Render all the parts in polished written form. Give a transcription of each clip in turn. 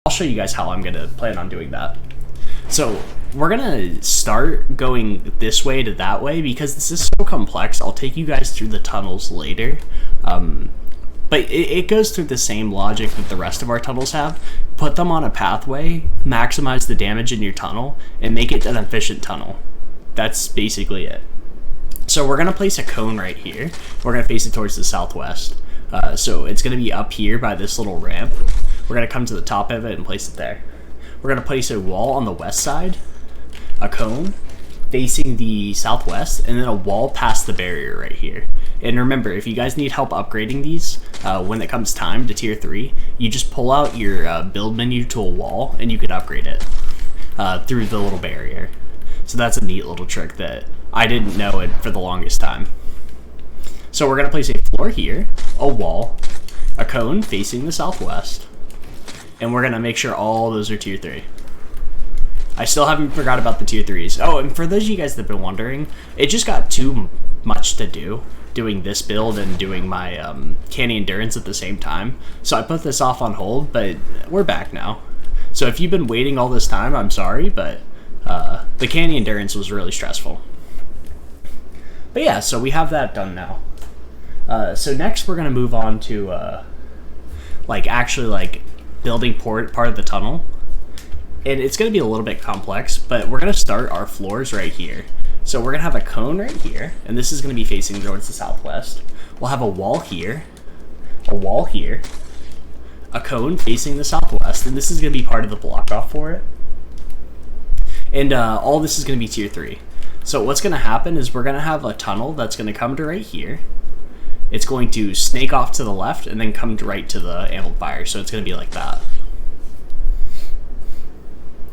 I'll show you guys how I'm gonna plan on doing that. So we're gonna start going this way to that way because this is so complex. I'll take you guys through the tunnels later. But it goes through the same logic that the rest of our tunnels have. Put them on a pathway, maximize the damage in your tunnel, and make it an efficient tunnel. That's basically it. So we're going to place a cone right here. We're going to face it towards the southwest. So it's going to be up here by this little ramp. We're going to come to the top of it and place it there. We're going to place a wall on the west side, a cone facing the southwest, and then a wall past the barrier right here. And remember, if you guys need help upgrading these, when it comes time to tier 3, you just pull out your build menu to a wall and you can upgrade it through the little barrier. So that's a neat little trick that I didn't know it for the longest time. So we're going to place a floor here, a wall, a cone facing the southwest, and we're going to make sure all those are tier 3. I still haven't forgot about the tier 3s. Oh, and for those of you guys that have been wondering, it just got too much to do, doing this build and doing my Canny Endurance at the same time. So I put this off on hold, but we're back now. So if you've been waiting all this time, I'm sorry, but the Canny Endurance was really stressful. But yeah, so we have that done now. So next we're going to move on to actually building part of the tunnel. And it's going to be a little bit complex, but we're going to start our floors right here. So we're going to have a cone right here, and this is going to be facing towards the southwest. We'll have a wall here, a cone facing the southwest, and this is going to be part of the block off for it. And all this is going to be tier 3. So what's going to happen is we're going to have a tunnel that's going to come to right here. It's going to snake off to the left and then come right to the amplifier. So it's going to be like that.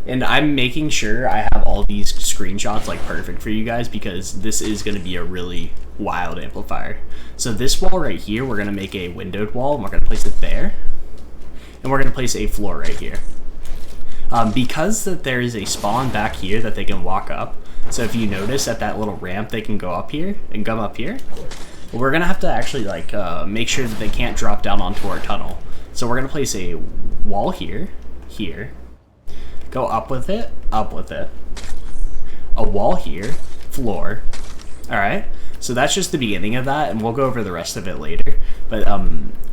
And I'm making sure I have all these screenshots perfect for you guys because this is going to be a really wild amplifier. So this wall right here, we're going to make a windowed wall and we're going to place it there. And we're going to place a floor right here. Because that there is a spawn back here that they can walk up. So if you notice at that little ramp, they can go up here and come up here. We're going to have to actually make sure that they can't drop down onto our tunnel. So we're going to place a wall here, go up with it, a wall here, floor. All right, so that's just the beginning of that, and we'll go over the rest of it later. But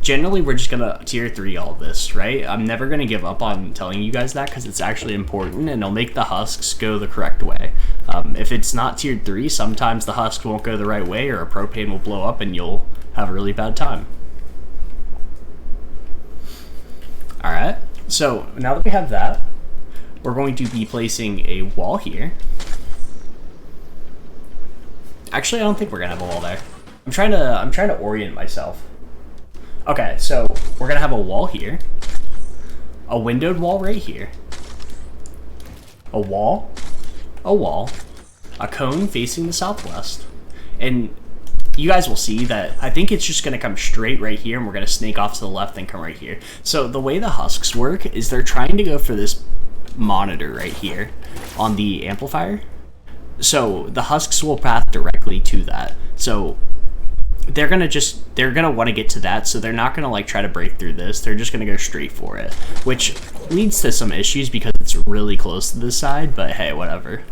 generally, we're just gonna tier 3 all this, right? I'm never gonna give up on telling you guys that because it's actually important, and it'll make the husks go the correct way. If it's not tiered 3, sometimes the husk won't go the right way, or a propane will blow up, and you'll have a really bad time. All right, so now that we have that, we're going to be placing a wall here. Actually, I don't think we're gonna have a wall there. I'm trying to orient myself. Okay, so we're gonna have a wall here, a windowed wall right here, a wall, a cone facing the southwest, and you guys will see that I think it's just going to come straight right here, and we're going to snake off to the left and come right here. So the way the husks work is they're trying to go for this monitor right here on the amplifier. So the husks will path directly to that. So they're going to want to get to that, so they're not going to try to break through this. They're just going to go straight for it, which leads to some issues because it's really close to this side, but hey, whatever.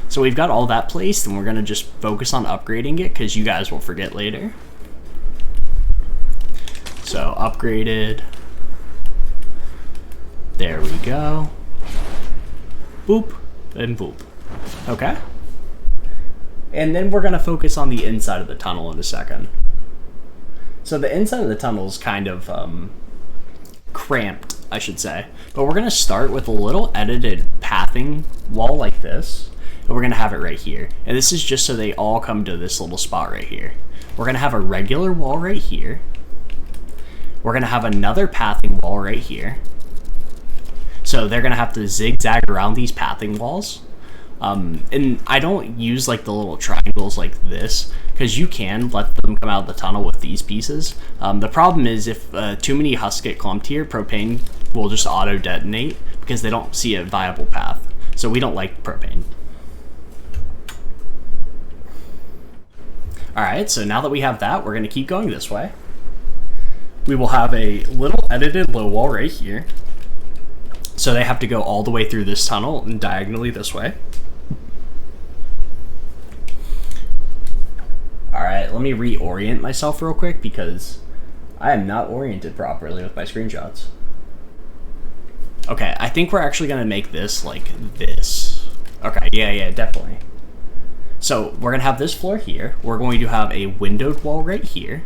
So we've got all that placed, and we're going to just focus on upgrading it because you guys will forget later. So upgraded. There we go. Boop and boop. Okay. And then we're going to focus on the inside of the tunnel in a second. So the inside of the tunnel is kind of cramped, I should say. But we're going to start with a little edited pathing wall like this. And we're going to have it right here. And this is just so they all come to this little spot right here. We're going to have a regular wall right here. We're going to have another pathing wall right here. So they're going to have to zigzag around these pathing walls. And I don't use the little triangles like this because you can let them come out of the tunnel with these pieces. The problem is if too many husks get clumped here, propane will just auto detonate because they don't see a viable path. So we don't like propane. Alright, so now that we have that, we're going to keep going this way. We will have a little edited low wall right here. So they have to go all the way through this tunnel and diagonally this way. Alright, let me reorient myself real quick because I am not oriented properly with my screenshots. Okay, I think we're actually going to make this like this. Okay, yeah, definitely. So we're going to have this floor here. We're going to have a windowed wall right here.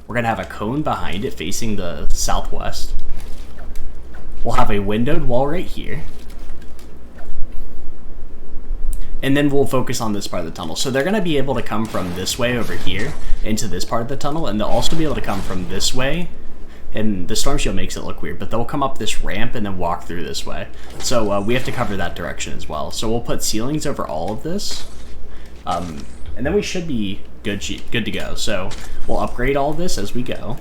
We're going to have a cone behind it facing the southwest. We'll have a windowed wall right here. And then we'll focus on this part of the tunnel. So they're going to be able to come from this way over here into this part of the tunnel, and they'll also be able to come from this way. And the storm shield makes it look weird, but they'll come up this ramp and then walk through this way. So we have to cover that direction as well. So we'll put ceilings over all of this. And then we should be good to go. So we'll upgrade all of this as we go.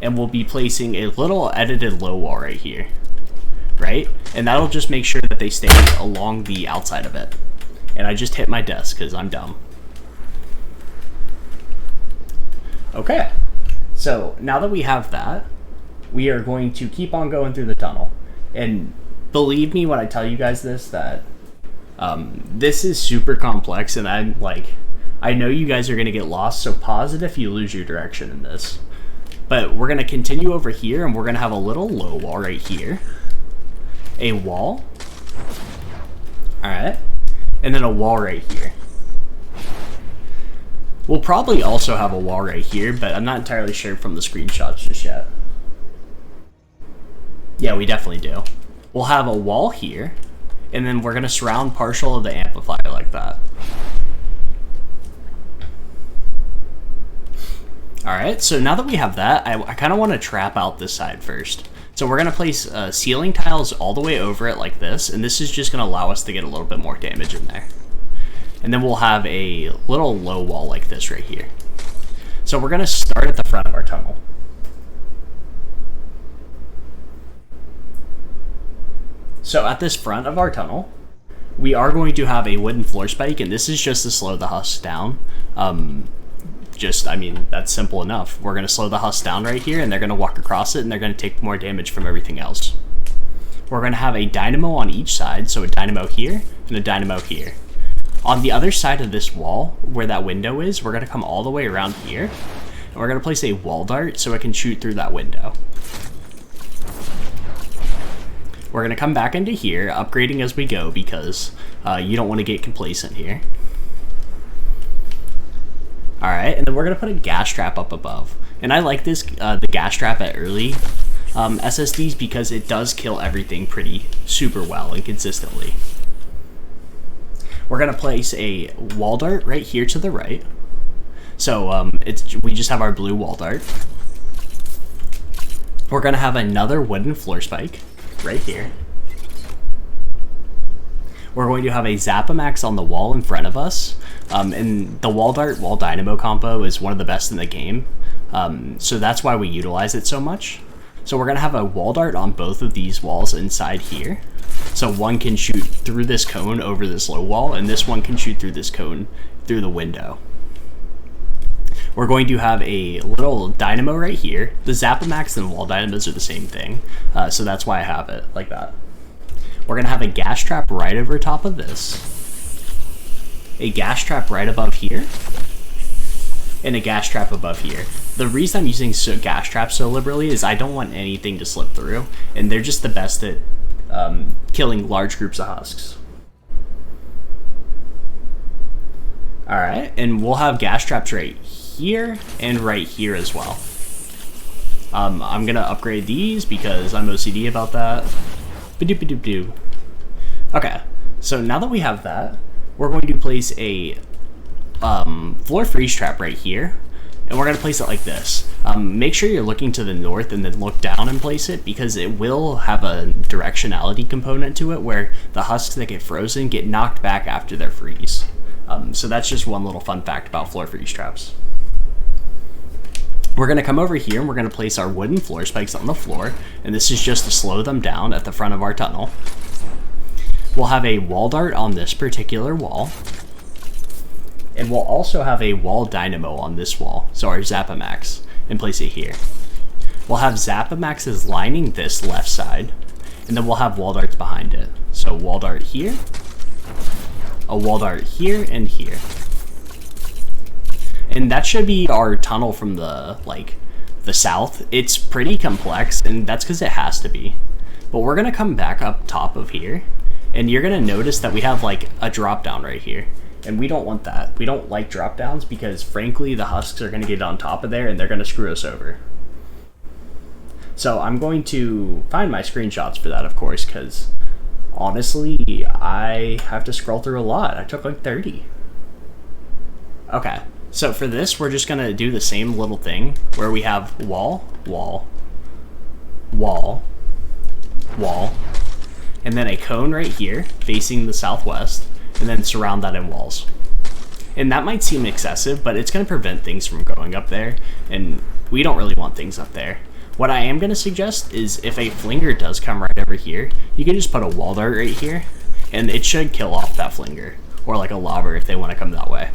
And we'll be placing a little edited low wall right here. Right? And that'll just make sure that they stay along the outside of it. And I just hit my desk because I'm dumb. Okay. So now that we have that, we are going to keep on going through the tunnel. And believe me when I tell you guys this, that this is super complex, and I know you guys are going to get lost, so pause it if you lose your direction in this. But we're going to continue over here, and we're going to have a little low wall right here. A wall. Alright. And then a wall right here. We'll probably also have a wall right here, but I'm not entirely sure from the screenshots just yet. Yeah, we definitely do. We'll have a wall here, and then we're going to surround partial of the amplifier like that. Alright, so now that we have that, I kind of want to trap out this side first. So we're going to place ceiling tiles all the way over it like this, and this is just going to allow us to get a little bit more damage in there. And then we'll have a little low wall like this right here. So we're going to start at the front of our tunnel. So at this front of our tunnel, we are going to have a wooden floor spike, and this is just to slow the husks down. I mean, that's simple enough. We're going to slow the husks down right here, and they're going to walk across it, and they're going to take more damage from everything else. We're going to have a dynamo on each side, so a dynamo here and a dynamo here. On the other side of this wall, where that window is, we're going to come all the way around here, and we're going to place a wall dart so it can shoot through that window. We're going to come back into here, upgrading as we go, because you don't want to get complacent here. Alright, and then we're going to put a gas trap up above. And I like this, the gas trap at early SSDs, because it does kill everything pretty super well and consistently. We're going to place a wall dart right here to the right. So we just have our blue wall dart. We're going to have another wooden floor spike right here. We're going to have a Zapamax on the wall in front of us. And the wall dart wall dynamo combo is one of the best in the game. So that's why we utilize it so much. So we're going to have a wall dart on both of these walls inside here. So one can shoot through this cone over this low wall, and this one can shoot through this cone through the window. We're going to have a little dynamo right here. The Zapamax and wall dynamos are the same thing. So that's why I have it like that. We're going to have a gas trap right over top of this. A gas trap right above here. And a gas trap above here. The reason I'm using gas traps so liberally is I don't want anything to slip through. And they're just the best at killing large groups of husks. Alright, and we'll have gas traps right here and right here as well. I'm going to upgrade these because I'm OCD about that. Okay, so now that we have that, we're going to place a floor freeze trap right here, and we're going to place it like this. Make sure you're looking to the north and then look down and place it, because it will have a directionality component to it where the husks that get frozen get knocked back after their freeze. So that's just one little fun fact about floor freeze traps. We're going to come over here and we're going to place our wooden floor spikes on the floor, and this is just to slow them down at the front of our tunnel. We'll have a wall dart on this particular wall, and we'll also have a wall dynamo on this wall, so our Zapamax, and place it here. We'll have Zapamaxes lining this left side, And then we'll have wall darts behind it. So wall dart here, a wall dart here, and here. And that should be our tunnel from the south. It's pretty complex, and that's because it has to be. But we're gonna come back up top of here, and you're gonna notice that we have like a drop down right here. And we don't want that. We don't like drop downs because frankly the husks are gonna get on top of there and they're gonna screw us over. So I'm going to find my screenshots for that, of course, because honestly I have to scroll through a lot. I took like 30. Okay. So for this, we're just gonna do the same little thing where we have wall, wall, wall, wall, and then a cone right here facing the southwest, and then surround that in walls. And that might seem excessive, but it's gonna prevent things from going up there, and we don't really want things up there. What I am gonna suggest is if a flinger does come right over here, you can just put a wall dart right here, and it should kill off that flinger, or like a lobber if they wanna come that way.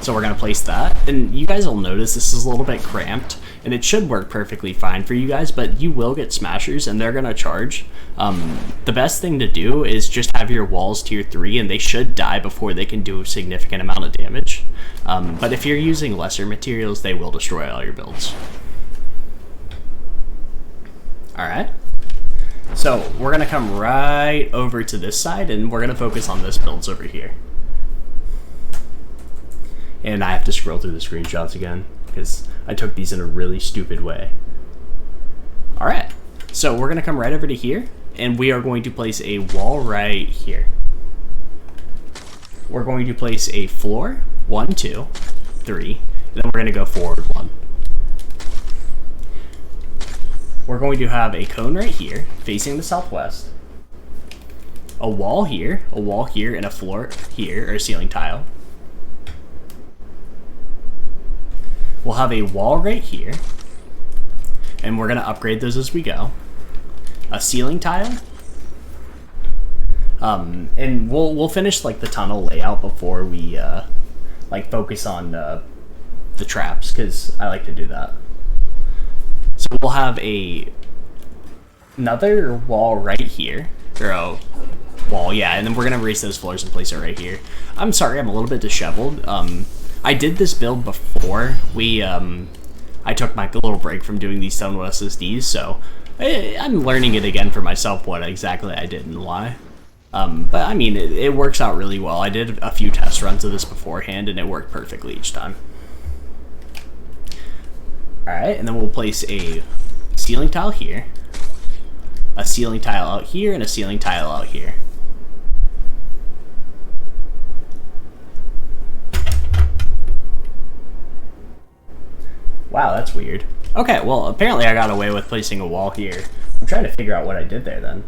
So we're gonna place that, and you guys will notice this is a little bit cramped, and it should work perfectly fine for you guys, but you will get smashers and they're gonna charge. The best thing to do is just have your walls tier 3, and they should die before they can do a significant amount of damage. But if you're using lesser materials, they will destroy all your builds. Alright, so we're gonna come right over to this side, and we're gonna focus on this builds over here. And I have to scroll through the screenshots again because I took these in a really stupid way. Alright, so we're going to come right over to here, and we are going to place a wall right here. We're going to place a floor, 1, 2, 3, and then we're going to go forward 1. We're going to have a cone right here facing the southwest, a wall here, and a floor here, or a ceiling tile. We'll have a wall right here, and we're going to upgrade those as we go. A ceiling tile, and we'll finish like the tunnel layout before we like focus on the traps, because I like to do that. So we'll have another wall right here, or a wall, yeah, and then we're going to erase those floors and place it right here. I'm sorry, I'm a little bit disheveled. I did this build before I took my little break from doing these Stonewood SSDs, so I'm learning it again for myself what exactly I did and why. But I mean, it works out really well. I did a few test runs of this beforehand, and it worked perfectly each time. Alright, and then we'll place a ceiling tile here, a ceiling tile out here, and a ceiling tile out here. Wow, that's weird. Okay, well, apparently I got away with placing a wall here. I'm trying to figure out what I did there then.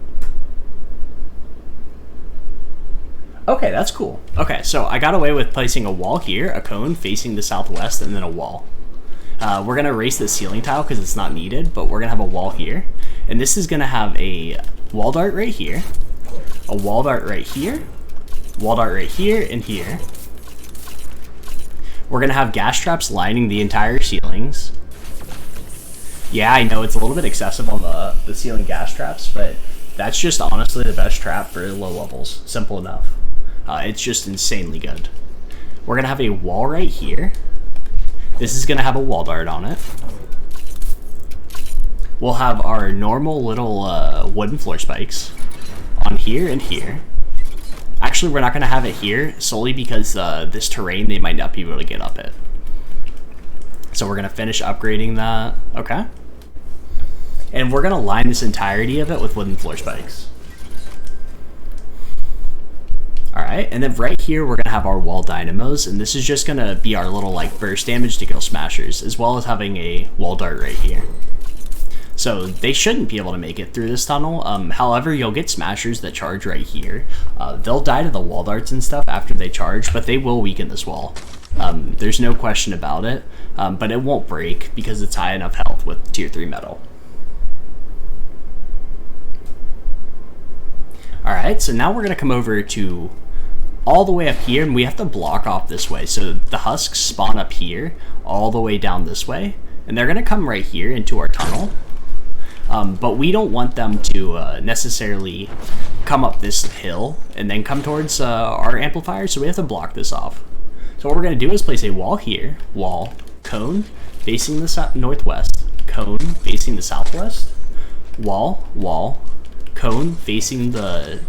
Okay, that's cool. Okay, so I got away with placing a wall here, a cone facing the southwest, and then a wall. We're going to erase the ceiling tile because it's not needed, but we're going to have a wall here. And this is going to have a wall dart right here, a wall dart right here, wall dart right here, and here. We're going to have gas traps lining the entire ceilings. Yeah, I know it's a little bit excessive on the ceiling gas traps, but that's just honestly the best trap for low levels. Simple enough. It's just insanely good. We're going to have a wall right here. This is going to have a wall dart on it. We'll have our normal little wooden floor spikes on here and here. Actually, we're not going to have it here solely because this terrain, they might not be able to get up it. So we're going to finish upgrading that. Okay. And we're going to line this entirety of it with wooden floor spikes. Alright, and then right here we're going to have our wall dynamos, and this is just going to be our little like burst damage to kill smashers, as well as having a wall dart right here. So they shouldn't be able to make it through this tunnel. However, you'll get smashers that charge right here. They'll die to the wall darts and stuff after they charge, but they will weaken this wall. There's no question about it, but it won't break because it's high enough health with tier 3 metal. Alright, so now we're going to come over to all the way up here, and we have to block off this way. So the husks spawn up here, all the way down this way, and they're going to come right here into our tunnel. but we don't want them to necessarily come up this hill and then come towards our amplifier, so we have to block this off. So what we're going to do is place a wall here, wall, cone, facing the northwest, cone, facing the southwest, wall, wall, cone, facing the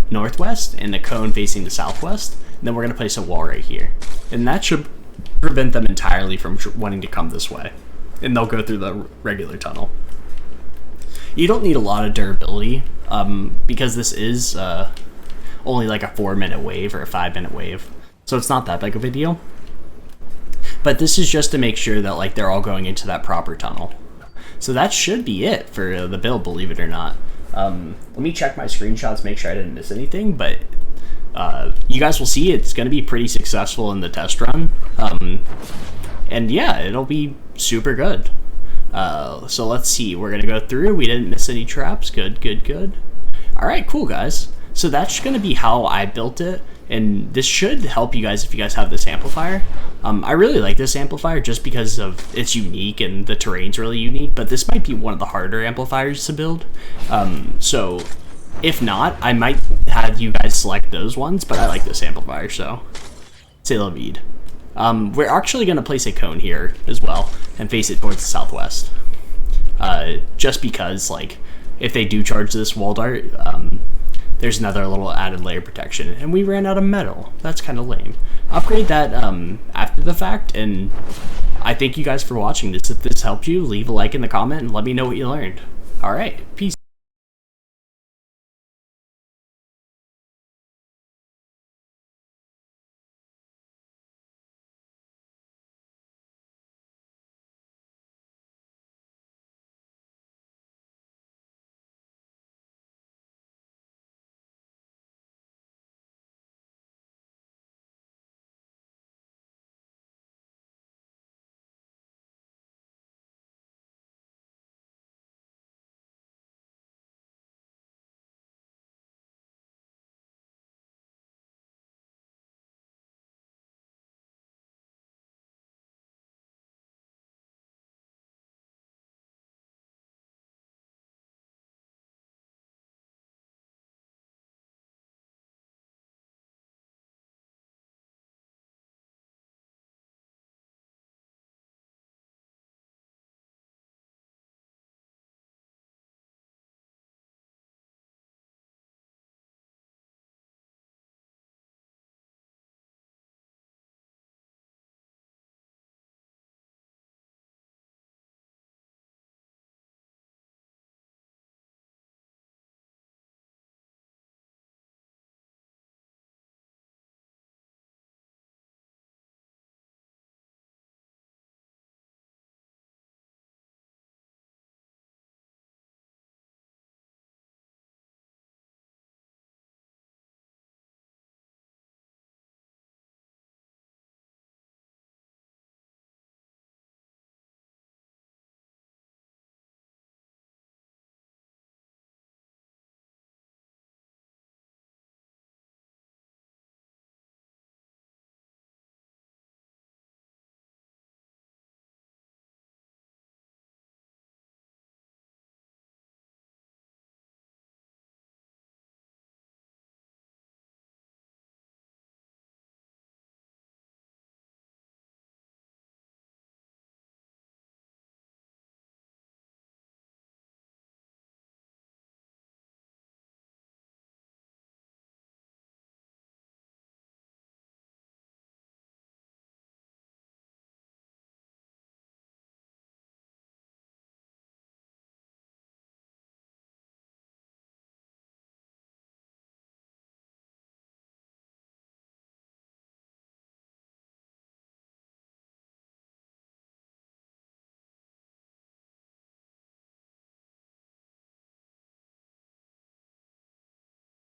northwest, and a cone facing the southwest. And then we're going to place a wall right here. And that should prevent them entirely from wanting to come this way. And they'll go through the regular tunnel. You don't need a lot of durability, because this is only like a 4-minute wave or a 5-minute wave. So it's not that big of a deal. But this is just to make sure that like they're all going into that proper tunnel. So that should be it for the build, believe it or not. Let me check my screenshots, make sure I didn't miss anything, but you guys will see it's going to be pretty successful in the test run. And yeah, it'll be super good. So let's see, we're going to go through. We didn't miss any traps. Good, good, good. All right, cool, guys. So that's going to be how I built it. And this should help you guys if you guys have this amplifier. I really like this amplifier just because of it's unique and the terrain's really unique, but this might be one of the harder amplifiers to build. So if not, I might have you guys select those ones, but I like this amplifier, so c'est la vide. We're actually going to place a cone here as well and face it towards the southwest. Just because, like, if they do charge this wall dart, there's another little added layer protection, and we ran out of metal. That's kind of lame. Upgrade that after the fact, and I thank you guys for watching this. If this helped you, leave a like in the comment and let me know what you learned. All right, peace.